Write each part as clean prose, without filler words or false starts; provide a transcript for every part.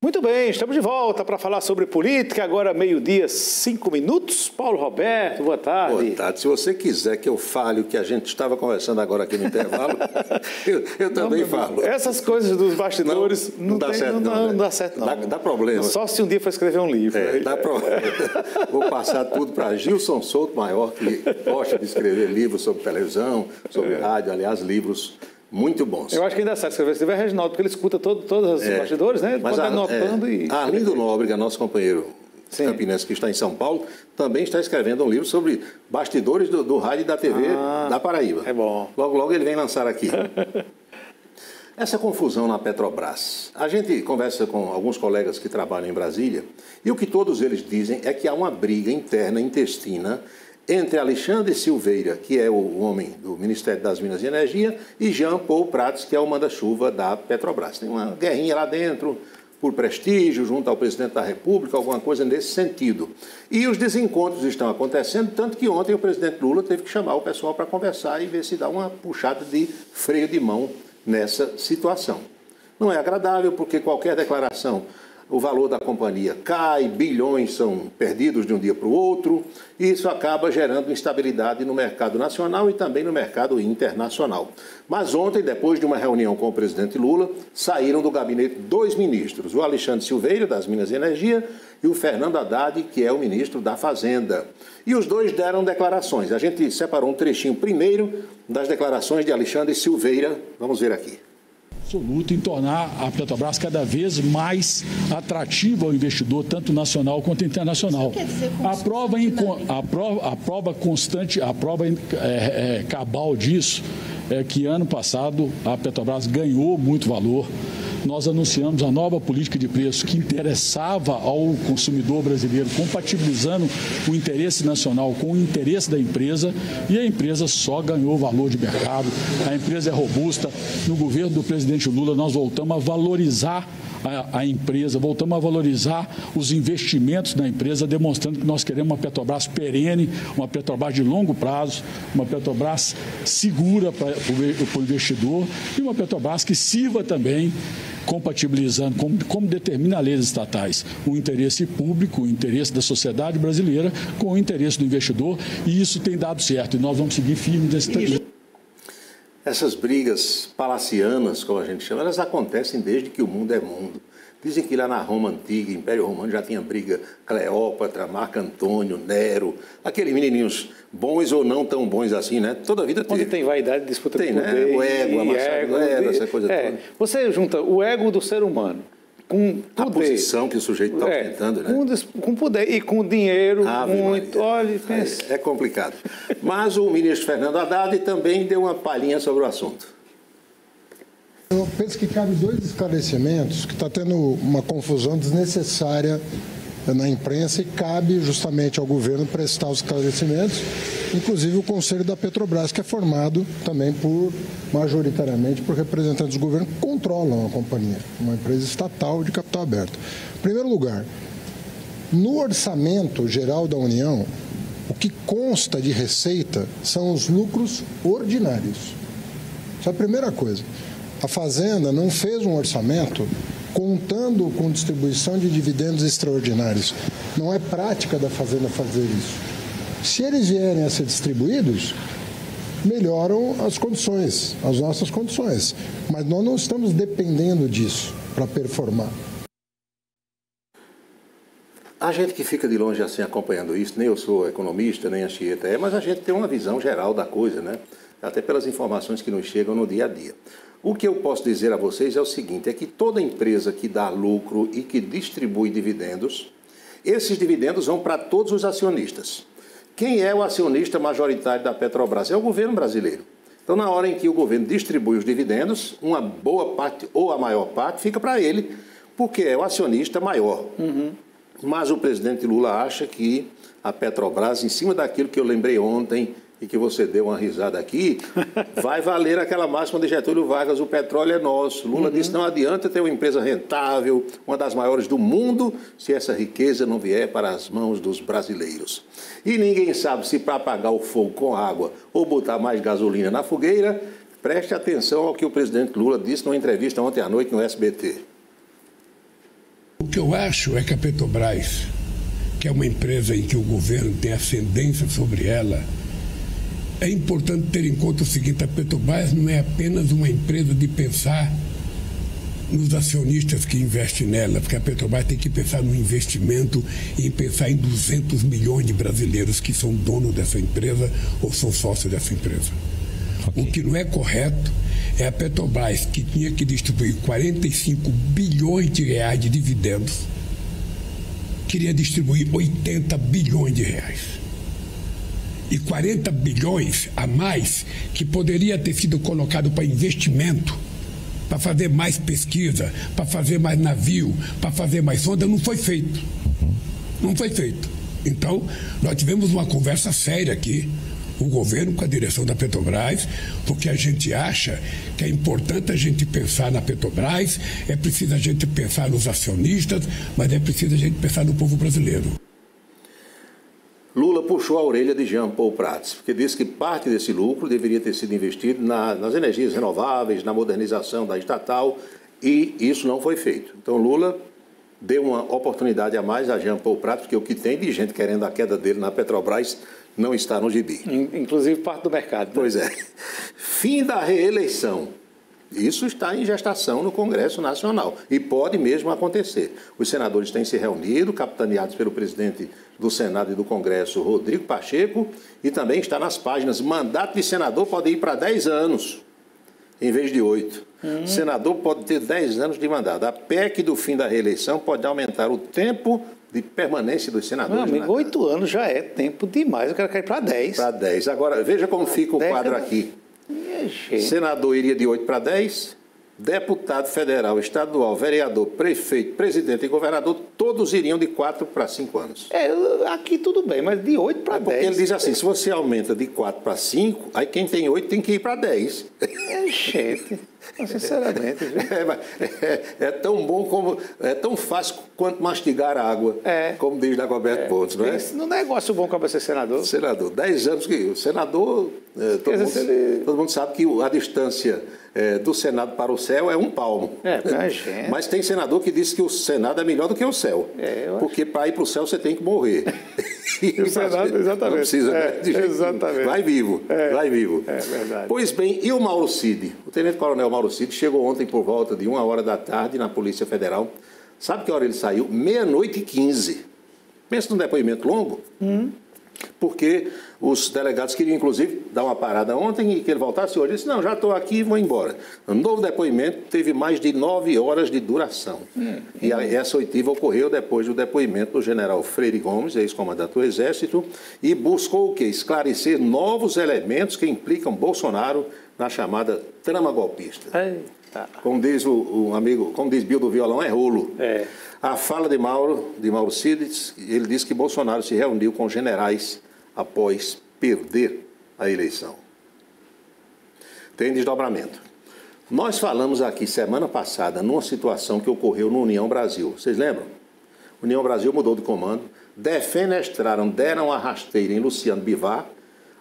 Muito bem, estamos de volta para falar sobre política, agora meio-dia, 5 minutos. Paulo Roberto, boa tarde. Boa tarde. Se você quiser que eu fale o que a gente estava conversando agora aqui no intervalo, eu também falo. Essas coisas dos bastidores não dá certo, não. Não dá certo, não. Dá problema. Só se um dia for escrever um livro. Dá problema. Vou passar tudo para Gilson Souto Maior, que gosta de escrever livros sobre televisão, sobre rádio, aliás, livros muito bons. Eu acho que ainda certo escrever esse livro é Reginaldo, porque ele escuta todos os bastidores, né? Ele pode anotando Arlindo Nóbrega, nosso companheiro campinense que está em São Paulo, também está escrevendo um livro sobre bastidores do rádio e da TV da Paraíba. É bom. Logo, logo ele vem lançar aqui. Essa confusão na Petrobras. A gente conversa com alguns colegas que trabalham em Brasília e o que todos eles dizem é que há uma briga interna, intestina, entre Alexandre Silveira, que é o homem do Ministério das Minas e Energia, e Jean Paul Prats, que é o manda-chuva da Petrobras. Tem uma guerrinha lá dentro, por prestígio, junto ao presidente da República, alguma coisa nesse sentido. E os desencontros estão acontecendo, tanto que ontem o presidente Lula teve que chamar o pessoal para conversar e ver se dá uma puxada de freio de mão nessa situação. Não é agradável, porque qualquer declaração, o valor da companhia cai, bilhões são perdidos de um dia para o outro, e isso acaba gerando instabilidade no mercado nacional e também no mercado internacional. Mas ontem, depois de uma reunião com o presidente Lula, saíram do gabinete 2 ministros, o Alexandre Silveira, das Minas e Energia, e o Fernando Haddad, que é o ministro da Fazenda. E os dois deram declarações. A gente separou um trechinho primeiro das declarações de Alexandre Silveira. Vamos ver aqui. Absoluto em tornar a Petrobras cada vez mais atrativa ao investidor, tanto nacional quanto internacional. A prova constante, a prova cabal disso é que ano passado a Petrobras ganhou muito valor. Nós anunciamos a nova política de preço que interessava ao consumidor brasileiro, compatibilizando o interesse nacional com o interesse da empresa, e a empresa só ganhou valor de mercado, a empresa é robusta. No governo do presidente Lula, nós voltamos a valorizar a empresa, voltamos a valorizar os investimentos na empresa, demonstrando que nós queremos uma Petrobras perene, uma Petrobras de longo prazo, uma Petrobras segura para o investidor e uma Petrobras que sirva também, compatibilizando, como determina a lei estatais, o interesse público, o interesse da sociedade brasileira com o interesse do investidor, e isso tem dado certo, e nós vamos seguir firmes nesse caminho. Essas brigas palacianas, como a gente chama, elas acontecem desde que o mundo é mundo. Dizem que lá na Roma Antiga, Império Romano, já tinha briga Cleópatra, Marco Antônio, Nero, aqueles menininhos bons ou não tão bons assim, né? Toda a vida teve. Onde tem vaidade, disputa de poder. Tem, né? O ego, a maçã, essa coisa toda. Você junta o ego do ser humano com poder. A posição que o sujeito está ostentando, né? Com poder e com dinheiro, muito. Olha, pensa. É complicado. Mas o ministro Fernando Haddad também deu uma palhinha sobre o assunto. Eu penso que cabe 2 esclarecimentos, que está tendo uma confusão desnecessária na imprensa e cabe justamente ao governo prestar os esclarecimentos, inclusive o Conselho da Petrobras, que é formado também majoritariamente por representantes do governo que controlam a companhia, uma empresa estatal de capital aberto. Em primeiro lugar, no orçamento geral da União, o que consta de receita são os lucros ordinários. Essa é a primeira coisa. A Fazenda não fez um orçamento contando com distribuição de dividendos extraordinários. Não é prática da Fazenda fazer isso. Se eles vierem a ser distribuídos, melhoram as condições, as nossas condições. Mas nós não estamos dependendo disso para performar. A gente que fica de longe assim acompanhando isso, nem eu sou economista, nem a Chieta é, mas a gente tem uma visão geral da coisa, né? Até pelas informações que nos chegam no dia a dia. O que eu posso dizer a vocês é o seguinte, é que toda empresa que dá lucro e que distribui dividendos, esses dividendos vão para todos os acionistas. Quem é o acionista majoritário da Petrobras? É o governo brasileiro. Então, na hora em que o governo distribui os dividendos, uma boa parte ou a maior parte fica para ele, porque é o acionista maior. Mas o presidente Lula acha que a Petrobras, em cima daquilo que eu lembrei ontem, e que você deu uma risada aqui, vai valer aquela máxima de Getúlio Vargas, o petróleo é nosso. Lula disse, não adianta ter uma empresa rentável, uma das maiores do mundo, se essa riqueza não vier para as mãos dos brasileiros. E ninguém sabe se para apagar o fogo com água ou botar mais gasolina na fogueira. Preste atenção ao que o presidente Lula disse numa entrevista ontem à noite no SBT. O que eu acho é que a Petrobras, que é uma empresa em que o governo tem ascendência sobre ela, é importante ter em conta o seguinte: a Petrobras não é apenas uma empresa de pensar nos acionistas que investem nela, porque a Petrobras tem que pensar no investimento e pensar em 200 milhões de brasileiros que são donos dessa empresa ou são sócios dessa empresa. Okay. O que não é correto é a Petrobras, que tinha que distribuir 45 bilhões de reais de dividendos, queria distribuir 80 bilhões de reais. E 40 bilhões a mais que poderia ter sido colocado para investimento, para fazer mais pesquisa, para fazer mais navio, para fazer mais sonda, não foi feito. Não foi feito. Então, nós tivemos uma conversa séria aqui, o governo com a direção da Petrobras, porque a gente acha que é importante a gente pensar na Petrobras, é preciso a gente pensar nos acionistas, mas é preciso a gente pensar no povo brasileiro. Lula puxou a orelha de Jean Paul Prats, porque disse que parte desse lucro deveria ter sido investido nas energias renováveis, na modernização da estatal, e isso não foi feito. Então Lula deu uma oportunidade a mais a Jean Paul Prats, porque o que tem de gente querendo a queda dele na Petrobras não está no gibi. Inclusive parte do mercado. Né? Pois é. Fim da reeleição. Isso está em gestação no Congresso Nacional e pode mesmo acontecer. Os senadores têm se reunido, capitaneados pelo presidente do Senado e do Congresso, Rodrigo Pacheco, e também está nas páginas: mandato de senador pode ir para 10 anos, em vez de 8. Senador pode ter 10 anos de mandato. A PEC do fim da reeleição pode aumentar o tempo de permanência dos senadores. Meu amigo, 8 anos já é tempo demais, eu quero cair para 10. Para 10. Agora, veja como fica o quadro aqui. Senador iria de 8 para 10, deputado federal, estadual, vereador, prefeito, presidente e governador, todos iriam de 4 para 5 anos. Aqui tudo bem, mas de 8 para 10. Ele diz assim, se você aumenta de 4 para 5, aí quem tem 8 tem que ir para 10. Gente, sinceramente. É tão bom como, é tão fácil quanto mastigar água, como diz Dagoberto Pontes, não é? No negócio bom para ser senador. Senador, 10 anos que o senador, todo mundo sabe que a distância do Senado para o céu é 1 palmo. Mas tem senador que diz que o Senado é melhor do que o céu. Porque para ir para o céu você tem que morrer. E o Senado, exatamente. Não precisa, exatamente. Vai vivo, vai vivo. É verdade. Pois bem, e o Mauro Cid? O tenente-coronel Mauro Cid chegou ontem por volta de 1h da tarde na Polícia Federal. Sabe que hora ele saiu? 00:15. Pensa num depoimento longo? Porque os delegados queriam, inclusive, dar uma parada ontem e que ele voltasse hoje. Ele disse, não, já estou aqui e vou embora. O novo depoimento teve mais de 9 horas de duração. E essa oitiva ocorreu depois do depoimento do general Freire Gomes, ex-comandante do Exército, e buscou o quê? Esclarecer novos elementos que implicam Bolsonaro na chamada trama golpista. Como diz o amigo, como diz Bill do Violão, é rolo. A fala de Mauro Cid, ele disse que Bolsonaro se reuniu com generais após perder a eleição. Tem desdobramento. Nós falamos aqui semana passada numa situação que ocorreu no União Brasil. Vocês lembram? União Brasil mudou de comando, defenestraram, deram a rasteira em Luciano Bivar,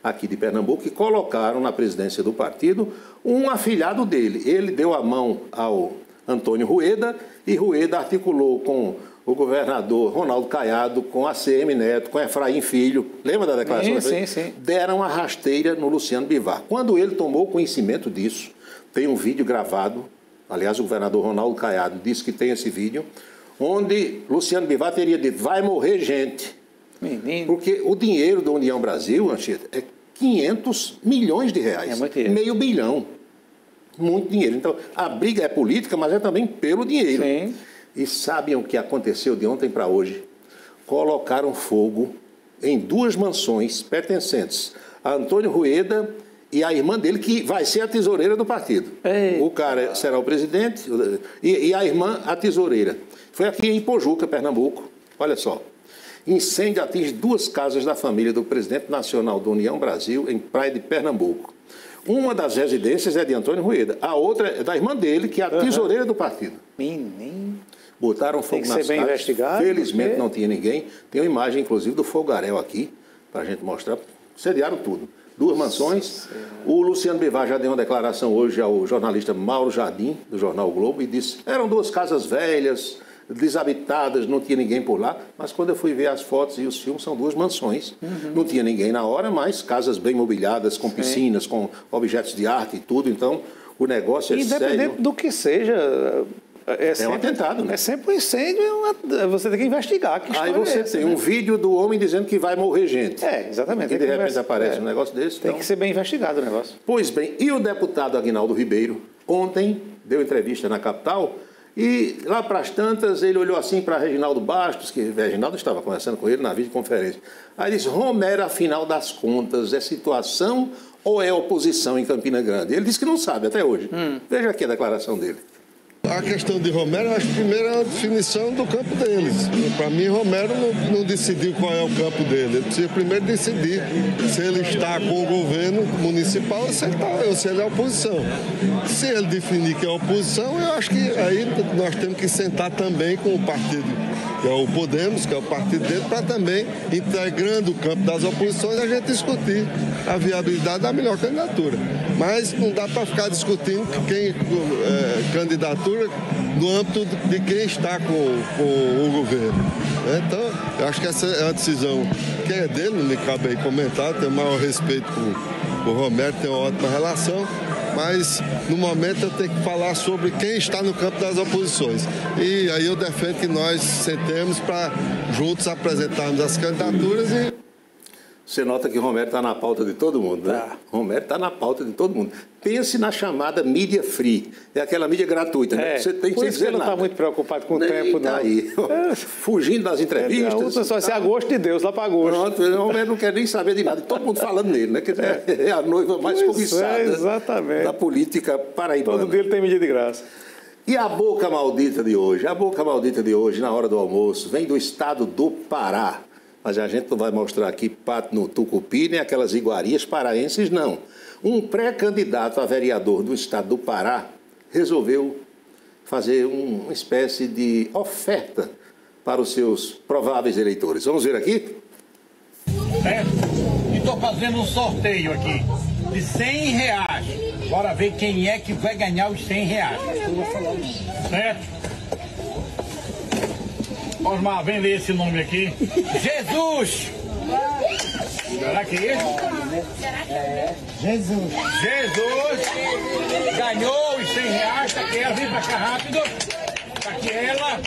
aqui de Pernambuco, e colocaram na presidência do partido um afilhado dele. Ele deu a mão ao Antônio Rueda, e Rueda articulou com o governador Ronaldo Caiado, com a ACM Neto, com Efraim Filho. Lembra da declaração? Sim. Deram a rasteira no Luciano Bivar. Quando ele tomou conhecimento disso, tem um vídeo gravado, aliás, o governador Ronaldo Caiado disse que tem esse vídeo, onde Luciano Bivar teria dito, vai morrer gente. Menino. Porque o dinheiro da União Brasil, Anchieta, é 500 milhões de reais. É muito dinheiro. Meio bilhão. Muito dinheiro. Então, a briga é política, mas é também pelo dinheiro. Sim. E sabem o que aconteceu de ontem para hoje? Colocaram fogo em 2 mansões pertencentes a Antônio Rueda e a irmã dele, que vai ser a tesoureira do partido. O cara será o presidente e a irmã a tesoureira. Foi aqui em Pojuca, Pernambuco. Olha só. Incêndio atinge 2 casas da família do presidente nacional da União Brasil, em Praia de Pernambuco. Uma das residências é de Antônio Rueda, a outra é da irmã dele, que é a tesoureira do partido. Menino. Botaram fogo nas casas. Investigado. Felizmente não tinha ninguém. Tem uma imagem, inclusive, do fogaréu aqui, para a gente mostrar. Sediaram tudo. 2 mansões. O Luciano Bivar já deu uma declaração hoje ao jornalista Mauro Jardim, do jornal o Globo, e disse: eram 2 casas velhas, desabitadas, não tinha ninguém por lá. Mas quando eu fui ver as fotos e os filmes, são 2 mansões. Não tinha ninguém na hora, mas casas bem mobiliadas, com piscinas, com objetos de arte e tudo. Então, o negócio é sério. Independente do que seja... É um atentado, né? É sempre um incêndio, você tem que investigar. Que aí você tem um vídeo do homem dizendo que vai morrer gente. Exatamente. E de repente aparece um negócio desse. Tem que ser bem investigado o negócio. Pois bem, e o deputado Aguinaldo Ribeiro, ontem, deu entrevista na capital, e lá para as tantas, ele olhou assim para Reginaldo Bastos, que Reginaldo estava conversando com ele na videoconferência. Aí disse: Romero, afinal das contas, é situação ou é oposição em Campina Grande? Ele disse que não sabe até hoje. Veja aqui a declaração dele. A questão de Romero, eu acho que primeiro é a definição do campo deles. Para mim, Romero não decidiu qual é o campo dele. Ele precisa primeiro decidir se ele está com o governo municipal ou se ele é oposição. Se ele definir que é oposição, eu acho que aí nós temos que sentar também com o partido, que é o Podemos, que é o partido dele, para também, integrando o campo das oposições, a gente discutir a viabilidade da melhor candidatura. Mas não dá para ficar discutindo quem candidatura no âmbito de quem está com o governo. Então, eu acho que essa é uma decisão que é dele, não me cabe aí comentar, tenho o maior respeito por o Romero, tem uma ótima relação, mas no momento eu tenho que falar sobre quem está no campo das oposições. E aí eu defendo que nós sentemos para juntos apresentarmos as candidaturas e... Você nota que o Romero está na pauta de todo mundo, né? Romero está na pauta de todo mundo. Pense na chamada mídia free. É aquela mídia gratuita, né? Você tem que dizer ele não está muito preocupado com o tempo, não. Aí. Fugindo das entrevistas. Só se é a gosto de Deus, lá para agosto. Pronto, o Romero não quer nem saber de nada. Todo mundo falando nele, né? É a noiva mais cobiçada da política paraibana. Todo dia ele tem mídia de graça. E a boca maldita de hoje? A boca maldita de hoje, na hora do almoço, vem do estado do Pará. Mas a gente não vai mostrar aqui pato no tucupi, nem aquelas iguarias paraenses, não. Um pré-candidato a vereador do estado do Pará resolveu fazer uma espécie de oferta para os seus prováveis eleitores. Vamos ver aqui? E estou fazendo um sorteio aqui de R$100. Bora ver quem é que vai ganhar os R$100. Certo? Osmar, vem ler esse nome aqui. Jesus! Será que é esse? Jesus! Jesus ganhou os R$100. Tá aqui, vem pra cá rápido. Tá aqui ela,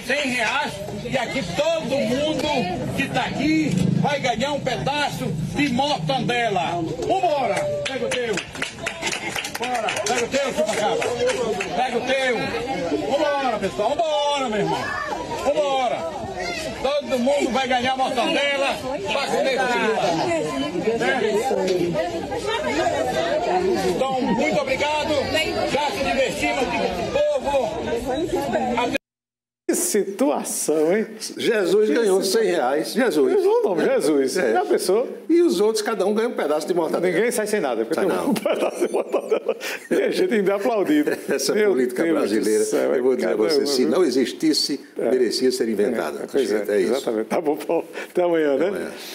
R$100. E aqui todo mundo que tá aqui vai ganhar um pedaço de mortandela. Vambora! Pega o teu. Bora, pega o teu, chupacaba. Pega o teu. Vambora, pessoal. Vambora, meu irmão. Vambora! Todo mundo vai ganhar mortandela para comer Então, muito obrigado. Já se divertimos aqui com o povo. Que situação, hein? Jesus ganhou R$100. Jesus. O nome, Jesus. Já pensou? E os outros, cada um ganha um pedaço de mortadela. Ninguém sai sem nada, porque tem um pedaço de mortadela. E a gente ainda é aplaudido. Essa política brasileira, eu vou dizer a você, se não existisse, merecia ser inventada. Pois é, exatamente. Tá bom, Paulo. Até amanhã, né?